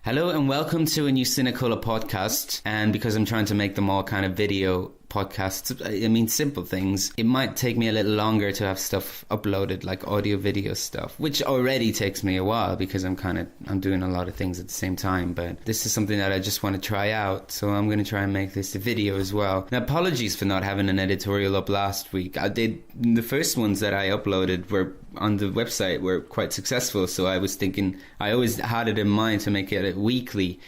Hello and welcome to a new CINECOLA podcast. And because I'm trying to make them all kind of video podcasts, I mean simple things, it might take me a little longer to have stuff uploaded, like audio video stuff, which already takes me a while because I'm doing a lot of things at the same time. But this is something that I just want to try out, so I'm going to try and make this a video as well. Now, apologies for not having an editorial up last week. The first ones that I uploaded were on the website were quite successful, so I was thinking, I always had it in mind to make it a weekly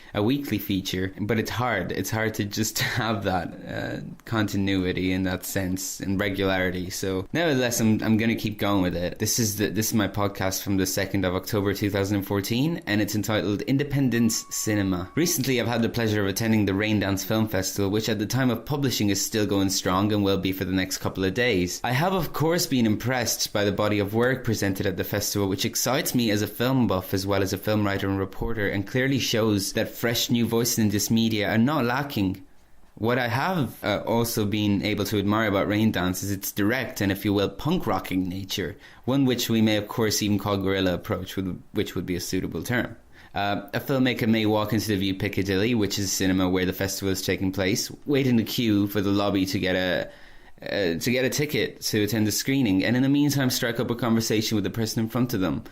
feature, but it's hard to just have that continuity in that sense and regularity. So nevertheless, I'm going to keep going with it. This is my podcast from the 2nd of October 2014, and it's entitled Independence Cinema. Recently, I've had the pleasure of attending the Raindance Film Festival, which at the time of publishing is still going strong and will be for the next couple of days. I have of course been impressed by the body of work presented at the festival, which excites me as a film buff as well as a film writer and reporter, and clearly shows that fresh new voices in this media are not lacking. What I have also been able to admire about Raindance is its direct and, if you will, punk rocking nature, one which we may of course even call guerrilla approach, which would be a suitable term. A filmmaker may walk into the View Piccadilly, which is a cinema where the festival is taking place, wait in the queue for the lobby to get a ticket to attend the screening, and in the meantime strike up a conversation with the person in front of them.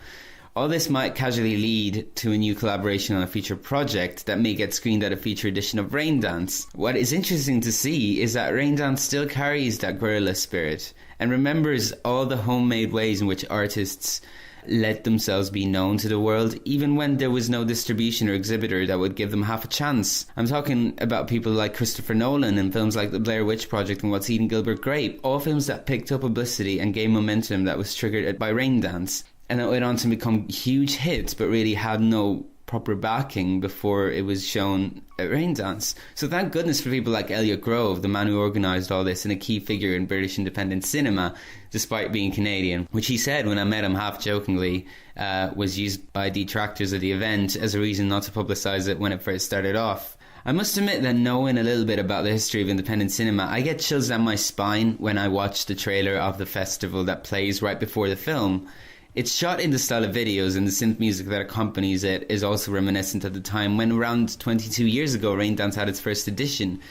All this might casually lead to a new collaboration on a feature project that may get screened at a feature edition of Raindance. What is interesting to see is that Raindance still carries that guerrilla spirit and remembers all the homemade ways in which artists let themselves be known to the world, even when there was no distribution or exhibitor that would give them half a chance. I'm talking about people like Christopher Nolan and films like The Blair Witch Project and What's Eating Gilbert Grape, all films that picked up publicity and gained momentum that was triggered by Raindance, and that went on to become huge hits but really had no proper backing before it was shown at Raindance. So thank goodness for people like Elliot Grove, the man who organised all this and a key figure in British independent cinema, despite being Canadian, which he said when I met him half jokingly was used by detractors of the event as a reason not to publicise it when it first started off. I must admit that knowing a little bit about the history of independent cinema, I get chills down my spine when I watch the trailer of the festival that plays right before the film. It's shot in the style of videos, and the synth music that accompanies it is also reminiscent of the time when, around 22 years ago, Raindance had its first edition.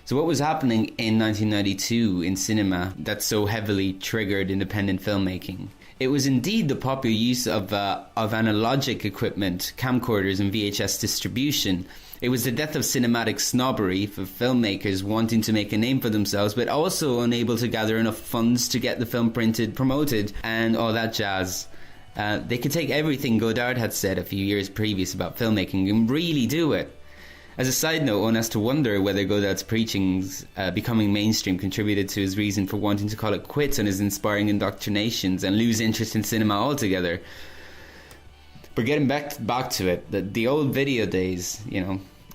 So what was happening in 1992 in cinema that so heavily triggered independent filmmaking? It was indeed the popular use of analogic equipment, camcorders and VHS distribution. It was the death of cinematic snobbery for filmmakers wanting to make a name for themselves, but also unable to gather enough funds to get the film printed, promoted, and all that jazz. They could take everything Godard had said a few years previous about filmmaking and really do it. As a side note, one has to wonder whether Godard's preachings becoming mainstream contributed to his reason for wanting to call it quits on his inspiring indoctrinations and lose interest in cinema altogether. But getting back to it, the old video days,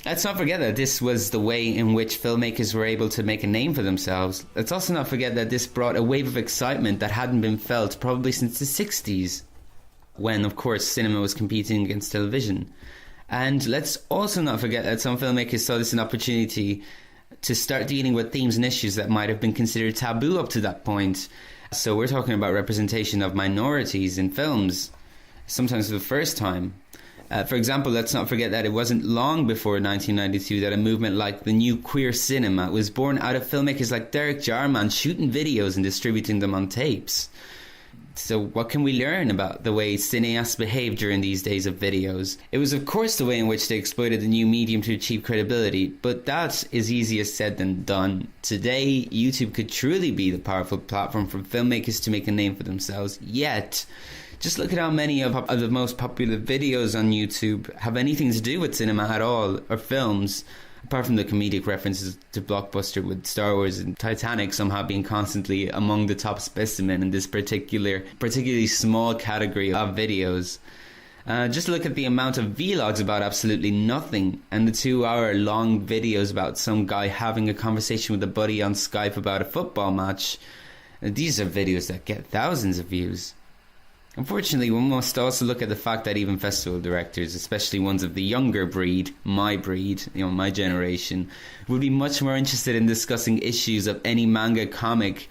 let's not forget that this was the way in which filmmakers were able to make a name for themselves. Let's also not forget that this brought a wave of excitement that hadn't been felt probably since the 60s, when, of course, cinema was competing against television. And let's also not forget that some filmmakers saw this an opportunity to start dealing with themes and issues that might have been considered taboo up to that point. So we're talking about representation of minorities in films, sometimes for the first time. For example, let's not forget that it wasn't long before 1992 that a movement like the new queer cinema was born out of filmmakers like Derek Jarman shooting videos and distributing them on tapes. So what can we learn about the way cineasts behaved during these days of videos? It was of course the way in which they exploited the new medium to achieve credibility, but that is easier said than done. Today, YouTube could truly be the powerful platform for filmmakers to make a name for themselves, yet just look at how many of the most popular videos on YouTube have anything to do with cinema at all, or films, apart from the comedic references to Blockbuster, with Star Wars and Titanic somehow being constantly among the top specimen in this particularly small category of videos. Just look at the amount of vlogs about absolutely nothing, and the 2-hour long videos about some guy having a conversation with a buddy on Skype about a football match. These are videos that get thousands of views. Unfortunately, we must also look at the fact that even festival directors, especially ones of the younger breed, my generation, would be much more interested in discussing issues of any manga comic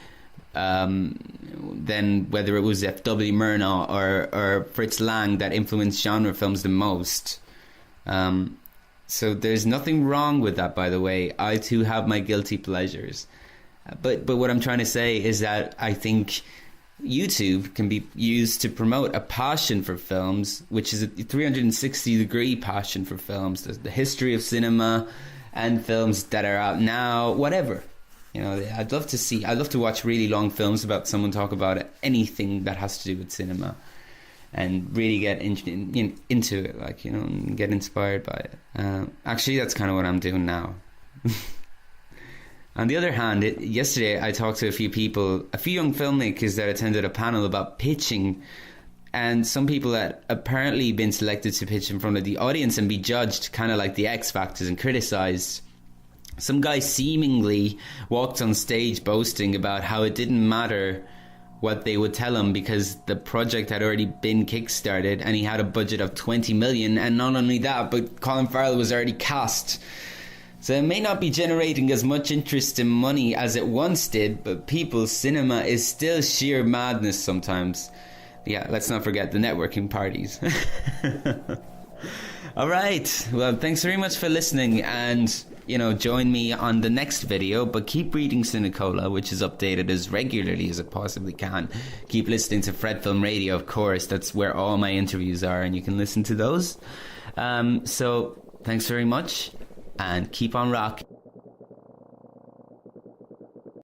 than whether it was F.W. Murnau or Fritz Lang that influenced genre films the most. So there's nothing wrong with that, by the way. I too have my guilty pleasures. But what I'm trying to say is that I think YouTube can be used to promote a passion for films, which is a 360-degree passion for films, the history of cinema and films that are out now, whatever. You know, I'd love to watch really long films about someone talk about anything that has to do with cinema and really get into it, like, you know, and get inspired by it. Actually, that's kind of what I'm doing now. On the other hand, yesterday I talked to a few young filmmakers that attended a panel about pitching, and some people that apparently been selected to pitch in front of the audience and be judged, kind of like the X Factors, and criticised. Some guy seemingly walked on stage boasting about how it didn't matter what they would tell him because the project had already been kickstarted and he had a budget of 20 million, and not only that, but Colin Farrell was already cast. So it may not be generating as much interest in money as it once did, but people's cinema is still sheer madness sometimes. Yeah, let's not forget the networking parties. All right. Well, thanks very much for listening, and, you know, join me on the next video, but keep reading CINECOLA, which is updated as regularly as it possibly can. Keep listening to Fred Film Radio, of course. That's where all my interviews are, and you can listen to those. So thanks very much. And keep on rocking.